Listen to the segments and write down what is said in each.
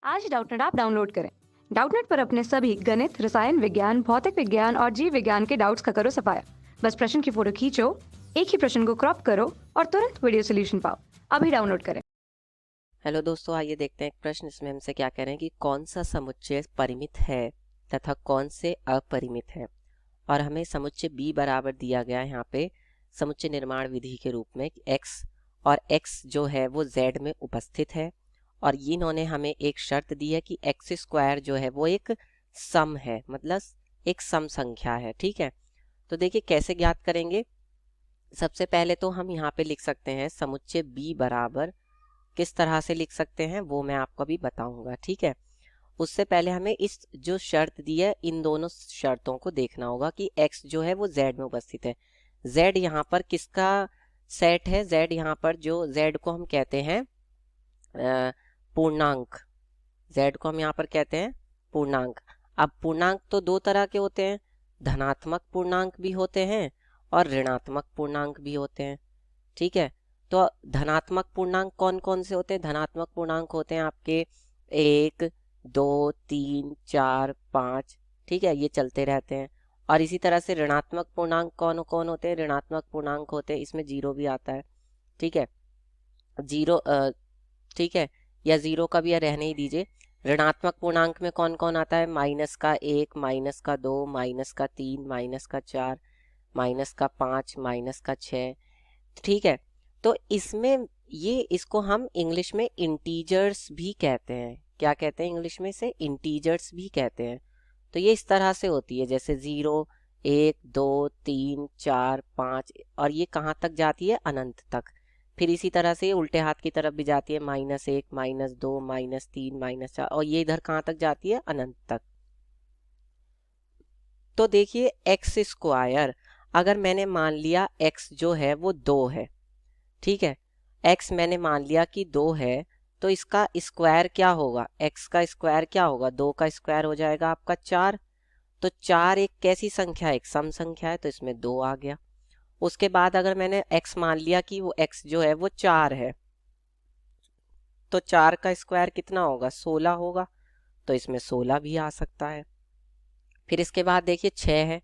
आज ही Doubtnut app download करें। Doubtnut पर अपने सभी गणित, रसायन विज्ञान, भौतिक विज्ञान और जीव विज्ञान के डाउट्स का करो सफाया। बस प्रश्न की फोटो खींचो, एक ही प्रश्न को क्रॉप करो और तुरंत वीडियो सोल्यूशन पाओ। अभी डाउनलोड करें। हेलो दोस्तों, आइए देखते हैं एक प्रश्न। इसमें हमसे क्या कह रहे हैं कि कौन सा समुच्चय परिमित है तथा कौन से अपरिमित है। और हमें समुच्चय b बराबर दिया गया है यहाँ पे समुच्चय निर्माण विधि के रूप में x, और x जो है वो z में उपस्थित है। और ये इन्होंने हमें एक शर्त दी है कि x स्क्वायर जो है वो एक सम है, मतलब एक सम संख्या है। ठीक है, तो देखिए कैसे ज्ञात करेंगे। सबसे पहले तो हम यहाँ पे लिख सकते हैं समुच्चय b बराबर, किस तरह से लिख सकते हैं वो मैं आपको अभी बताऊंगा। ठीक है, उससे पहले हमें इस जो शर्त दी है इन दोनों शर्तों को देखना होगा कि x जो है वो z में उपस्थित है। z यहाँ पर किसका सेट है? z यहाँ पर जो z को हम कहते हैं पूर्णांक। z को हम यहाँ पर कहते हैं पूर्णांक। अब पूर्णांक तो दो तरह के होते हैं, धनात्मक पूर्णांक भी होते हैं और ऋणात्मक पूर्णांक भी होते हैं। ठीक है, तो धनात्मक पूर्णांक कौन कौन से होते हैं? धनात्मक पूर्णांक होते हैं आपके 1, 2, 3, 4, 5। ठीक है, ये चलते रहते हैं। और इसी तरह से ऋणात्मक पूर्णांक कौन कौन होते हैं? ऋणात्मक पूर्णांक होते हैं, इसमें जीरो भी आता है। ठीक है, जीरो ठीक है, या जीरो का भी या रहने ही दीजिए। ऋणात्मक पूर्णांक में कौन कौन आता है? माइनस का 1, माइनस का 2, माइनस का 3, माइनस का 4, माइनस का 5, माइनस का 6। ठीक है, तो इसमें ये इसको हम इंग्लिश में इंटीजर्स भी कहते हैं। क्या कहते हैं इंग्लिश में? से इंटीजर्स भी कहते हैं। तो ये इस तरह से होती है, जैसे 0, 1, 2, 3, 4, 5, और ये कहाँ तक जाती है? अनंत तक। फिर इसी तरह से ये उल्टे हाथ की तरफ भी जाती है, -1, -2, -3, -4, और ये इधर कहाँ तक जाती है? अनंत तक। तो देखिए एक्स स्क्वायर, अगर मैंने मान लिया x जो है वो 2 है। ठीक है, x मैंने मान लिया कि 2 है, तो इसका स्क्वायर क्या होगा? x का स्क्वायर क्या होगा? 2 का स्क्वायर हो जाएगा आपका 4। तो 4 एक कैसी संख्या है? एक सम संख्या है, तो इसमें 2 आ गया। उसके बाद अगर मैंने x मान लिया कि वो x जो है वो 4 है, तो 4 का स्क्वायर कितना होगा? 16 होगा, तो इसमें 16 भी आ सकता है। फिर इसके बाद देखिए 6 है,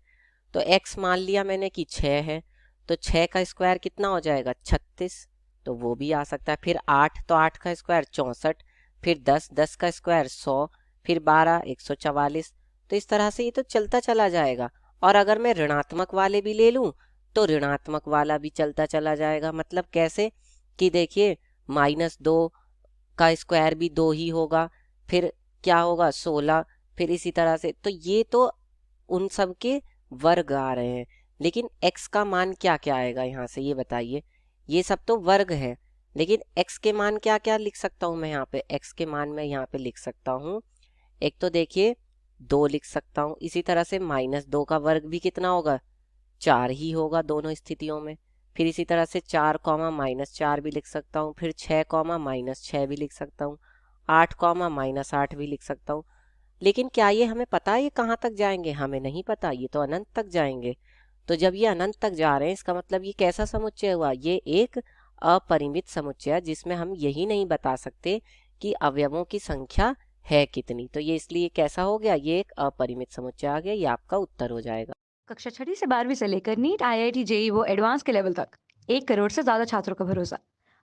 तो x मान लिया मैंने कि 6 है, तो 6 का स्क्वायर कितना हो जाएगा? 36, तो वो भी आ सकता है। फिर 8, तो 8 का स्क्वायर 64, फिर 10, 10 का स्क्वायर 100, फिर 12, 144। तो इस तरह से ये तो चलता चला जाएगा। और अगर मैं ऋणात्मक वाले भी ले लूं तो ऋणात्मक वाला भी चलता चला जाएगा। मतलब कैसे कि देखिए -2 का स्क्वायर भी 2 ही होगा, फिर क्या होगा? 16, फिर इसी तरह से। तो ये तो उन सब के वर्ग आ रहे हैं, लेकिन x का मान क्या क्या आएगा यहाँ से? ये बताइए। ये सब तो वर्ग है, लेकिन x के मान क्या क्या लिख सकता हूँ मैं यहाँ पे? x के मान मैं यहाँ पे लिख सकता हूँ, एक तो देखिए 2 लिख सकता हूँ। इसी तरह से -2 का वर्ग भी कितना होगा? 4 ही होगा दोनों स्थितियों में। फिर इसी तरह से 4, -4 भी लिख सकता हूँ। फिर 6, -6 भी लिख सकता हूँ। 8, -8 भी लिख सकता हूँ। लेकिन क्या ये हमें पता है ये कहाँ तक जाएंगे? हमें नहीं पता, ये तो अनंत तक जाएंगे। तो जब ये अनंत तक जा रहे हैं, इसका मतलब ये कैसा समुच्चय हुआ? ये एक अपरिमित समुच्चय है, जिसमें हम यही नहीं बता सकते कि अवयवों की संख्या है कितनी। तो ये इसलिए कैसा हो गया? ये एक अपरिमित समुच्चय आ गया। ये आपका उत्तर हो जाएगा। कक्षा 6 से 12वीं से लेकर नीट, IIT, जेईई वो एडवांस के लेवल तक 1 करोड़ से ज्यादा छात्रों का भरोसा।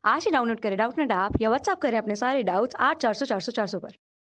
आज ही डाउनलोड करें डाउटनेट ऐप या व्हाट्सएप करें अपने सारे डाउट्स 8400 400 400 पर।